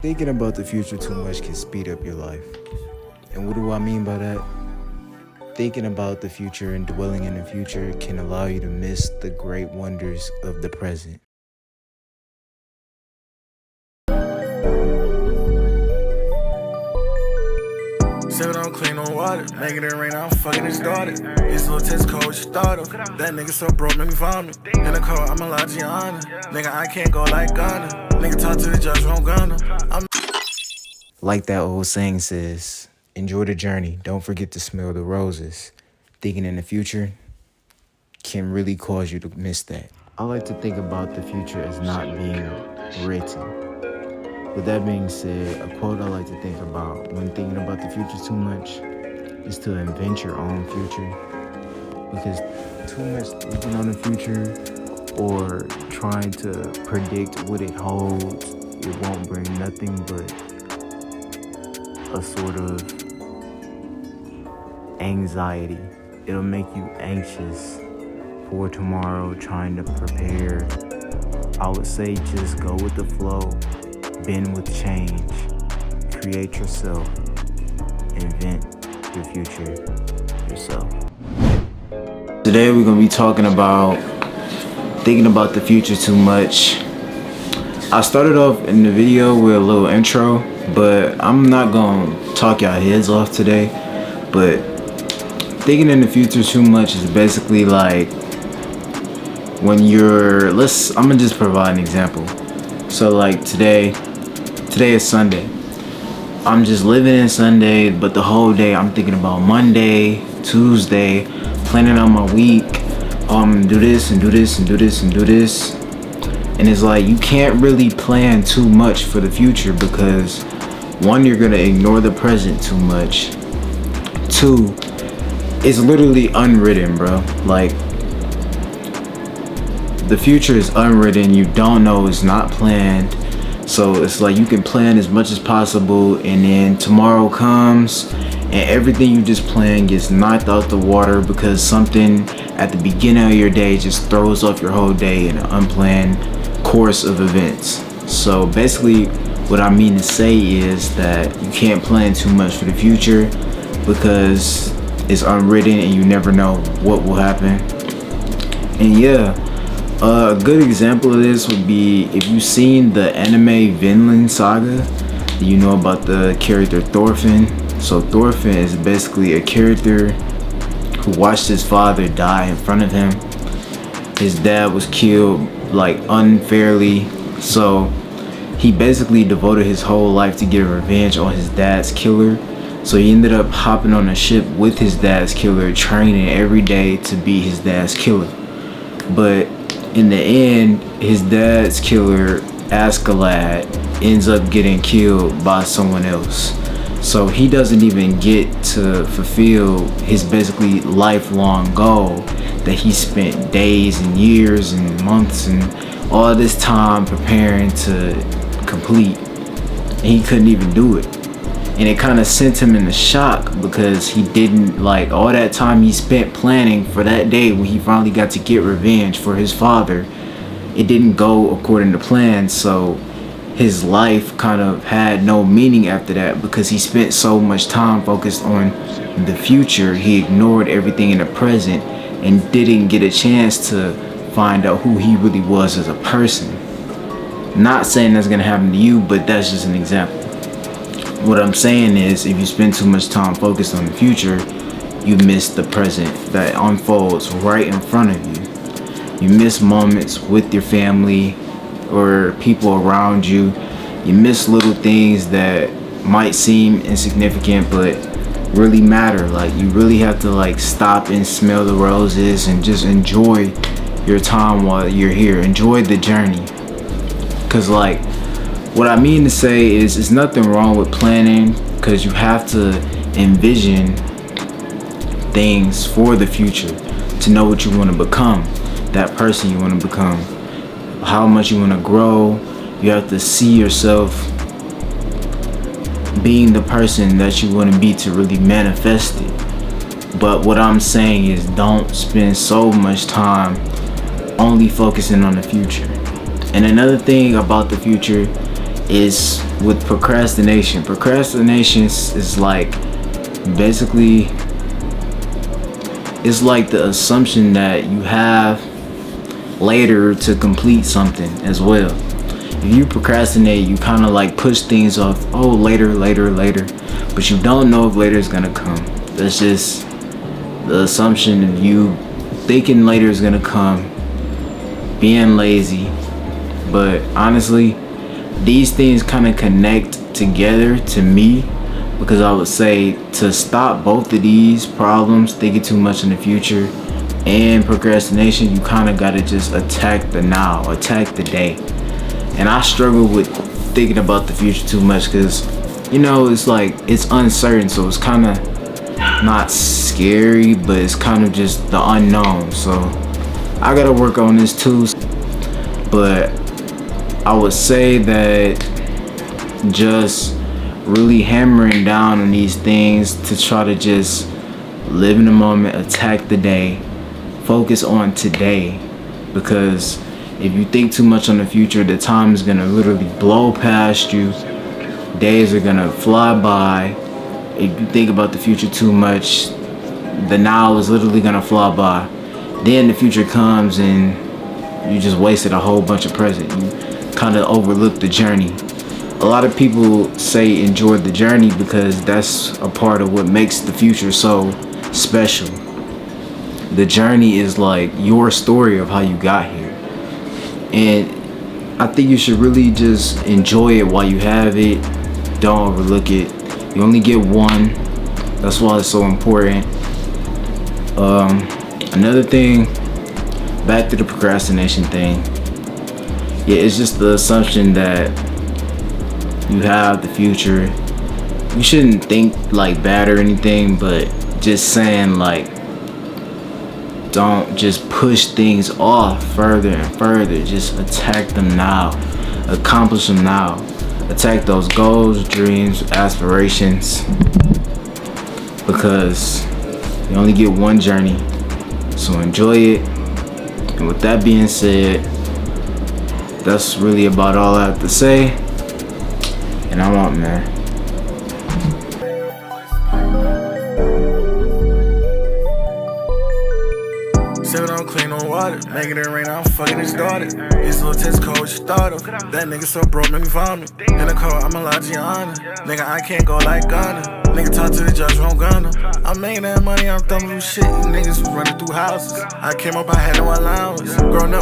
Thinking about the future too much can speed up your life. And what do I mean by that? Thinking about the future and dwelling in the future can allow you to miss the great wonders of the present. Sipping on clean on water, making it rain, I'm fucking his daughter. His little test code, what you thought of? That nigga so broke, make me vomit. In the car, I'm a Lagiana. Nigga, I can't go like Ghana. Nigga, talk to the judge from Ghana. Like that old saying says, enjoy the journey, don't forget to smell the roses. Thinking in the future can really cause you to miss that. I like to think about the future as not being written. With that being said, a quote I like to think about when thinking about the future too much is to invent your own future. Because too much thinking on the future or trying to predict what it holds, it won't bring nothing but a sort of anxiety. It'll make you anxious for tomorrow, trying to prepare. I would say just go with the flow, bend with change, create yourself, invent your future yourself. Today we're gonna be talking about thinking about the future too much. I started off in the video with a little intro, but I'm not gonna talk y'all heads off today. But thinking in the future too much is basically like when I'm gonna just provide an example. So like today is Sunday. I'm just living in Sunday, but the whole day I'm thinking about Monday, Tuesday, planning on my week. Do this and do this and do this and do this. And it's like you can't really plan too much for the future because one, you're gonna ignore the present too much. Two, it's literally unwritten, bro. Like the future is unwritten. You don't know, it's not planned. So it's like you can plan as much as possible, and then tomorrow comes and everything you just planned gets knocked out the water because something at the beginning of your day just throws off your whole day in an unplanned course of events. So basically what I mean to say is that you can't plan too much for the future because it's unwritten and you never know what will happen. And yeah, a good example of this would be if you've seen the anime Vinland Saga. You know about the character Thorfinn. So Thorfinn is basically a character who watched his father die in front of him. His dad was killed like unfairly, so he basically devoted his whole life to get revenge on his dad's killer. So he ended up hopping on a ship with his dad's killer, training every day to be his dad's killer. But in the end, his dad's killer, Askeladd, ends up getting killed by someone else. So he doesn't even get to fulfill his basically lifelong goal that he spent days and years and months and all this time preparing to complete. And he couldn't even do it. And it kind of sent him into shock because he didn't, like, all that time he spent planning for that day when he finally got to get revenge for his father, it didn't go according to plan. So his life kind of had no meaning after that because he spent so much time focused on the future. He ignored everything in the present and didn't get a chance to find out who he really was as a person. Not saying that's gonna happen to you, but that's just an example. What I'm saying is, if you spend too much time focused on the future, you miss the present that unfolds right in front of you. You miss moments with your family or people around you. You miss little things that might seem insignificant but really matter. Like you really have to like stop and smell the roses and just enjoy your time while you're here. Enjoy the journey. Cause like what I mean to say is there's nothing wrong with planning because you have to envision things for the future to know what you want to become, that person you want to become, how much you want to grow. You have to see yourself being the person that you want to be to really manifest it. But what I'm saying is don't spend so much time only focusing on the future. And another thing about the future is with procrastination. Procrastination is like basically it's like the assumption that you have later to complete something as well. If you procrastinate, you kind of like push things off. Oh, later, but you don't know if later is gonna come. That's just the assumption of you thinking later is gonna come, being lazy. But honestly, these things kind of connect together to me, because I would say to stop both of these problems, thinking too much in the future and procrastination, you kind of got to just attack the now, attack the day. And I struggle with thinking about the future too much because, it's like it's uncertain, so it's kind of not scary, but it's kind of just the unknown. So I gotta work on this too. But I would say that just really hammering down on these things to try to just live in the moment, attack the day, focus on today. Because if you think too much on the future, the time is gonna literally blow past you. Days are gonna fly by. If you think about the future too much, the now is literally gonna fly by. Then the future comes and you just wasted a whole bunch of present. You kind of overlook the journey. A lot of people say enjoy the journey because that's a part of what makes the future so special. The journey is like your story of how you got here. And I think you should really just enjoy it while you have it. Don't overlook it. You only get one. That's why it's so important. Another thing, back to the procrastination thing. Yeah, it's just the assumption that you have the future. You shouldn't think like bad or anything, but just saying like, don't just push things off further and further. Just attack them now. Accomplish them now. Attack those goals, dreams, aspirations. Because you only get one journey. So enjoy it. And with that being said, that's really about all I have to say. And I'm out, man. Sippin' on clean on water, making it rain, I'm fucking his daughter. This little test code, what you thought of? That nigga so broke, make me vomit. In the car, I'm a Lagiana. Nigga, I can't go like Ghana. Nigga, talk to the judge, won't Ghana. I'm making that money, I'm thumbing through shit. You niggas was running through houses. I came up, I had no allowance. Growing up